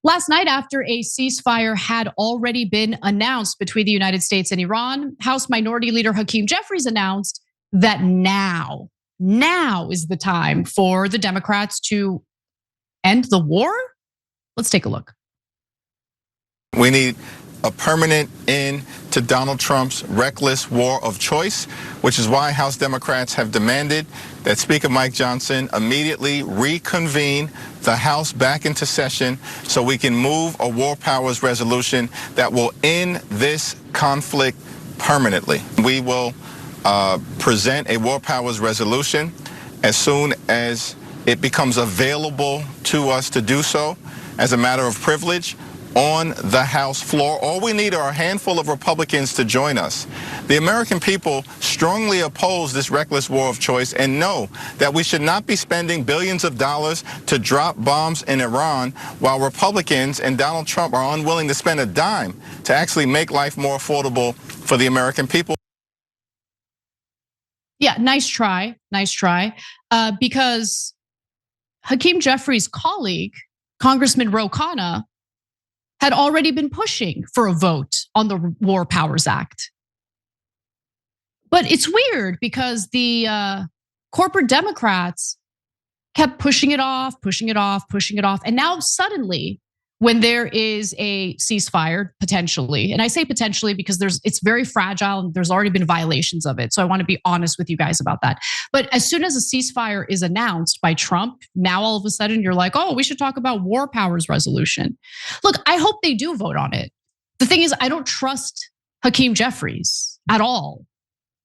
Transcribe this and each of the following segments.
Last night, after a ceasefire had already been announced between the United States and Iran, House Minority Leader Hakeem Jeffries announced that now is the time for the Democrats to end the war. Let's take a look. We need a permanent end to Donald Trump's reckless war of choice, which is why House Democrats have demanded that Speaker Mike Johnson immediately reconvene the House back into session so we can move a war powers resolution that will end this conflict permanently. We will present a war powers resolution as soon as it becomes available to us to do so as a matter of privilege on the House floor. All we need are a handful of Republicans to join us. The American people strongly oppose this reckless war of choice and know that we should not be spending billions of dollars to drop bombs in Iran while Republicans and Donald Trump are unwilling to spend a dime to actually make life more affordable for the American people. Yeah, nice try. Because Hakeem Jeffries' colleague, Congressman Ro Khanna, had already been pushing for a vote on the War Powers Act. But it's weird because the corporate Democrats kept pushing it off. And now suddenly, when there is a ceasefire, potentially, and I say potentially because it's very fragile and there's already been violations of it. So I want to be honest with you guys about that. But as soon as a ceasefire is announced by Trump, now all of a sudden you're like, oh, we should talk about war powers resolution. Look, I hope they do vote on it. The thing is, I don't trust Hakeem Jeffries at all,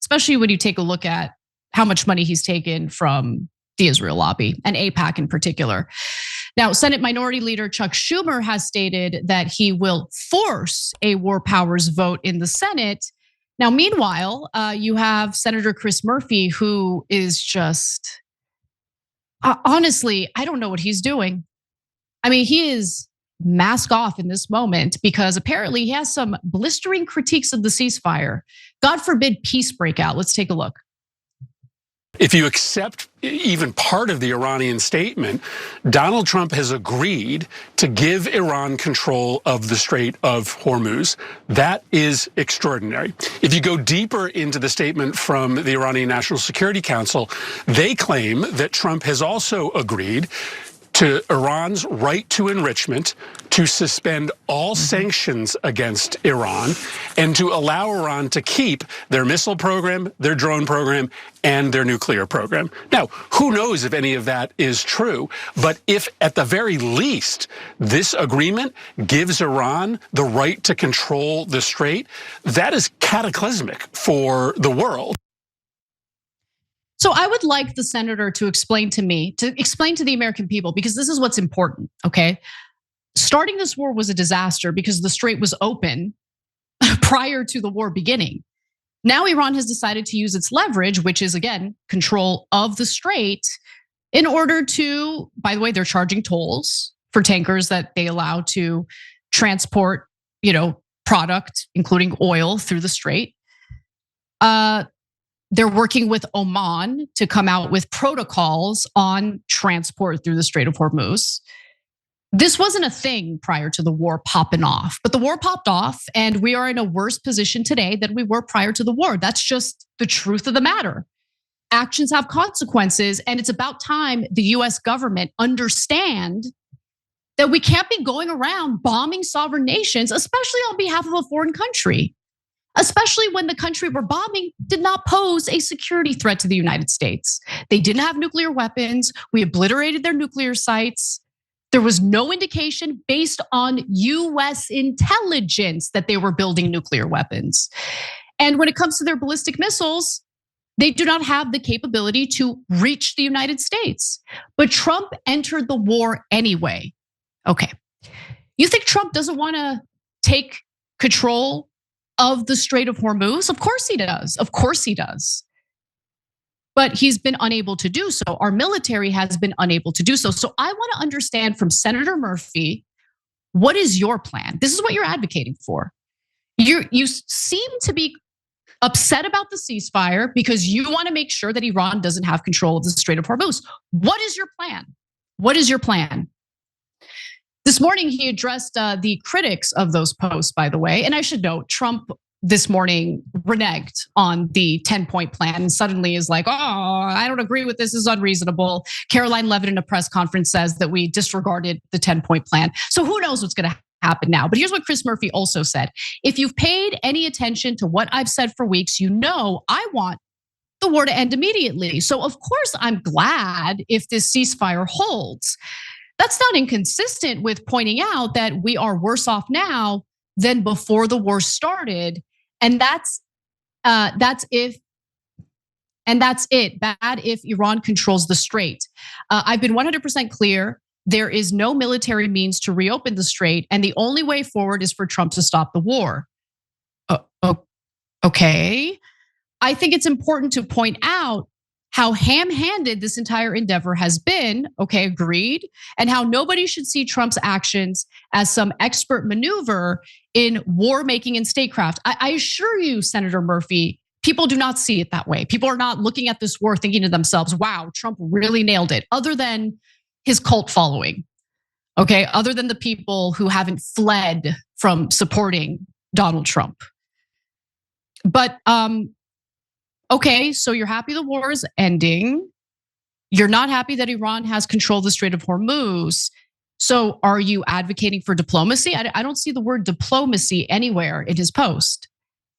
especially when you take a look at how much money he's taken from the Israel lobby and AIPAC in particular. Now, Senate Minority Leader Chuck Schumer has stated that he will force a war powers vote in the Senate. Now, meanwhile, you have Senator Chris Murphy, who is just, honestly, I don't know what he's doing. I mean, he is mask off in this moment because apparently he has some blistering critiques of the ceasefire. God forbid peace break out. Let's take a look. If you accept even part of the Iranian statement, Donald Trump has agreed to give Iran control of the Strait of Hormuz. That is extraordinary. If you go deeper into the statement from the Iranian National Security Council, they claim that Trump has also agreed to Iran's right to enrichment, to suspend all sanctions against Iran, and to allow Iran to keep their missile program, their drone program, and their nuclear program. Now, who knows if any of that is true, but if at the very least this agreement gives Iran the right to control the strait, that is cataclysmic for the world. So I would like the senator to explain to the American people, because this is what's important, okay? Starting this war was a disaster because the strait was open prior to the war beginning. Now Iran has decided to use its leverage, which is again, control of the strait, in order to, by the way, they're charging tolls for tankers that they allow to transport, product, including oil through the strait. They're working with Oman to come out with protocols on transport through the Strait of Hormuz. This wasn't a thing prior to the war popping off, but the war popped off and we are in a worse position today than we were prior to the war. That's just the truth of the matter. Actions have consequences, and it's about time the US government understand that we can't be going around bombing sovereign nations, especially on behalf of a foreign country. Especially when the country we're bombing did not pose a security threat to the United States. They didn't have nuclear weapons. We obliterated their nuclear sites. There was no indication based on US intelligence that they were building nuclear weapons. And when it comes to their ballistic missiles, they do not have the capability to reach the United States. But Trump entered the war anyway. Okay, you think Trump doesn't want to take control of the Strait of Hormuz? Of course he does. But he's been unable to do so. Our military has been unable to do so. So I want to understand from Senator Murphy, what is your plan? This is what you're advocating for. You seem to be upset about the ceasefire because you want to make sure that Iran doesn't have control of the Strait of Hormuz. What is your plan? The This morning, he addressed the critics of those posts, by the way. And I should note, Trump this morning reneged on the 10-point plan and suddenly is like, oh, I don't agree with this is unreasonable. Caroline Levitt in a press conference says that we disregarded the 10-point plan. So who knows what's gonna happen now. But here's what Chris Murphy also said. If you've paid any attention to what I've said for weeks, you know I want the war to end immediately. So of course I'm glad if this ceasefire holds. That's not inconsistent with pointing out that we are worse off now than before the war started. And that's it. Bad if Iran controls the strait. I've been 100% clear. There is no military means to reopen the strait, and the only way forward is for Trump to stop the war. Okay. I think it's important to point out how ham-handed this entire endeavor has been, okay, agreed, and how nobody should see Trump's actions as some expert maneuver in war making and statecraft. I assure you, Senator Murphy, people do not see it that way. People are not looking at this war thinking to themselves, wow, Trump really nailed it, other than his cult following, okay, other than the people who haven't fled from supporting Donald Trump. But okay, so you're happy the war is ending. You're not happy that Iran has control of the Strait of Hormuz. So are you advocating for diplomacy? I don't see the word diplomacy anywhere in his post.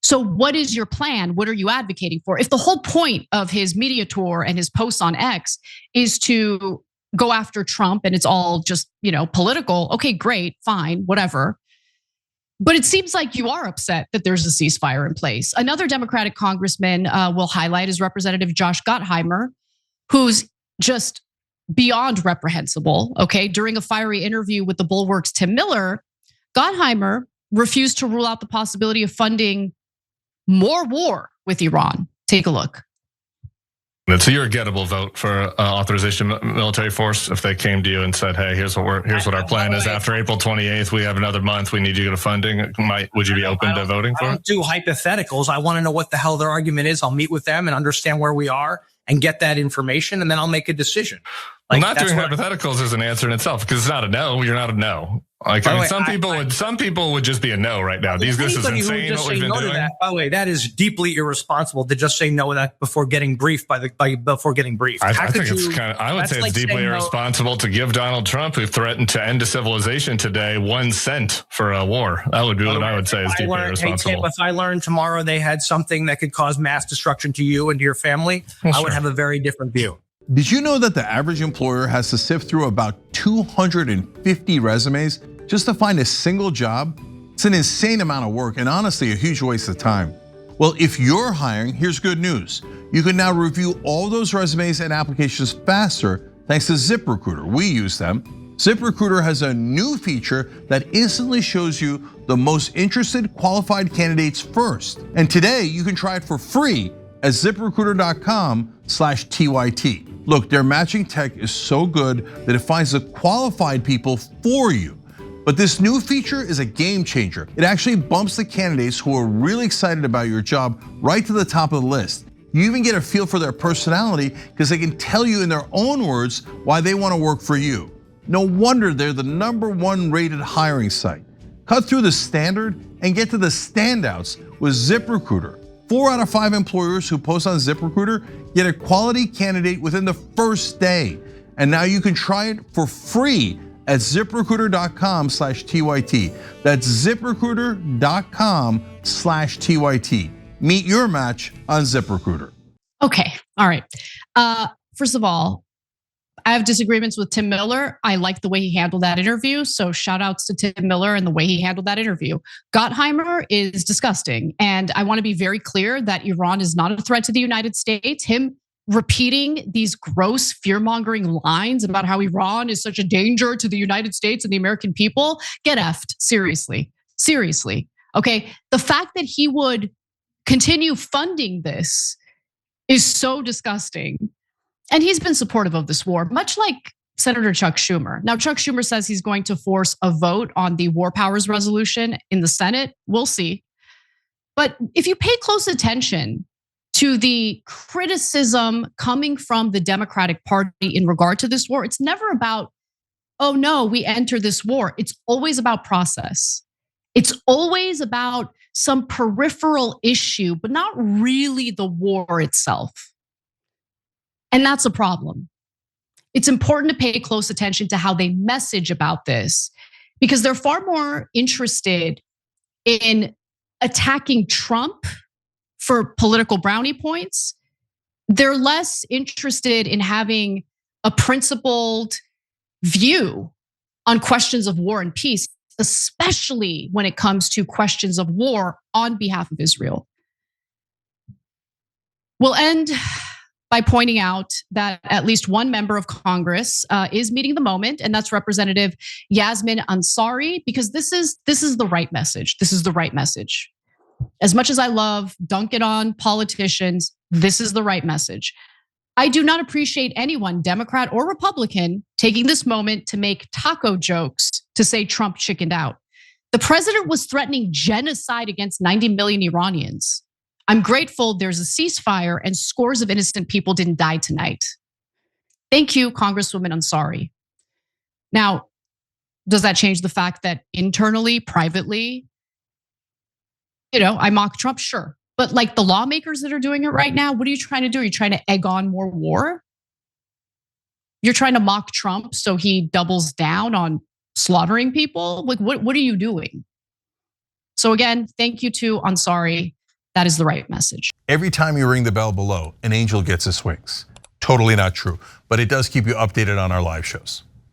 So what is your plan? What are you advocating for? If the whole point of his media tour and his posts on X is to go after Trump and it's all just, political, okay, great, fine, whatever. But it seems like you are upset that there's a ceasefire in place. Another Democratic congressman we'll highlight is Representative Josh Gottheimer, who's just beyond reprehensible, okay? During a fiery interview with the Bulwark's Tim Miller, Gottheimer refused to rule out the possibility of funding more war with Iran. Take a look. So you're a gettable vote for authorization of military force if they came to you and said, "Hey, here's what our plan is. After April 28th, we have another month. We need you to get funding." Would you be open to voting for it? I don't do hypotheticals. I want to know what the hell their argument is. I'll meet with them and understand where we are and get that information, and then I'll make a decision. Well, not doing hypotheticals is an answer in itself because it's not a no. You're not a no. Some people would just be a no right now. This is insane what we've been doing. By the way, that is deeply irresponsible to just say no to that before getting briefed before getting briefed. I think it's I would say it's deeply irresponsible to give Donald Trump, who threatened to end a civilization today, 1 cent for a war. That would be what I would say is deeply irresponsible. If I learned tomorrow they had something that could cause mass destruction to you and to your family, I would have a very different view. Did you know that the average employer has to sift through about 250 resumes just to find a single job? It's an insane amount of work and honestly a huge waste of time. Well, if you're hiring, here's good news. You can now review all those resumes and applications faster thanks to ZipRecruiter. We use them. ZipRecruiter has a new feature that instantly shows you the most interested qualified candidates first. And today you can try it for free at ZipRecruiter.com/TYT. Look, their matching tech is so good that it finds the qualified people for you. But this new feature is a game changer. It actually bumps the candidates who are really excited about your job right to the top of the list. You even get a feel for their personality because they can tell you in their own words why they want to work for you. No wonder they're the #1 rated hiring site. Cut through the standard and get to the standouts with ZipRecruiter. 4 out of 5 employers who post on ZipRecruiter get a quality candidate within the first day. And now you can try it for free at ZipRecruiter.com/TYT. That's ZipRecruiter.com/TYT. Meet your match on ZipRecruiter. Okay, all right. First of all, I have disagreements with Tim Miller. I like the way he handled that interview. So shout outs to Tim Miller and the way he handled that interview. Gottheimer is disgusting. And I want to be very clear that Iran is not a threat to the United States. Him repeating these gross fear-mongering lines about how Iran is such a danger to the United States and the American people, get effed, seriously, okay? The fact that he would continue funding this is so disgusting. And he's been supportive of this war, much like Senator Chuck Schumer. Now, Chuck Schumer says he's going to force a vote on the War Powers Resolution in the Senate. We'll see. But if you pay close attention to the criticism coming from the Democratic Party in regard to this war, it's never about oh no, we enter this war. It's always about process. It's always about some peripheral issue, but not really the war itself. And that's a problem. It's important to pay close attention to how they message about this, because they're far more interested in attacking Trump for political brownie points. They're less interested in having a principled view on questions of war and peace, especially when it comes to questions of war on behalf of Israel. We'll end by pointing out that at least one member of Congress is meeting the moment, and that's Representative Yasmin Ansari, because this is the right message. This is the right message. As much as I love dunking on politicians, this is the right message. I do not appreciate anyone, Democrat or Republican, taking this moment to make taco jokes to say Trump chickened out. The president was threatening genocide against 90 million Iranians. I'm grateful there's a ceasefire and scores of innocent people didn't die tonight. Thank you, Congresswoman Ansari. Now, does that change the fact that internally, privately, I mock Trump? Sure. But like the lawmakers that are doing it right now, what are you trying to do? Are you trying to egg on more war? You're trying to mock Trump so he doubles down on slaughtering people? Like, what are you doing? So again, thank you to Ansari. That is the right message. Every time you ring the bell below, an angel gets his wings. Totally not true, but it does keep you updated on our live shows.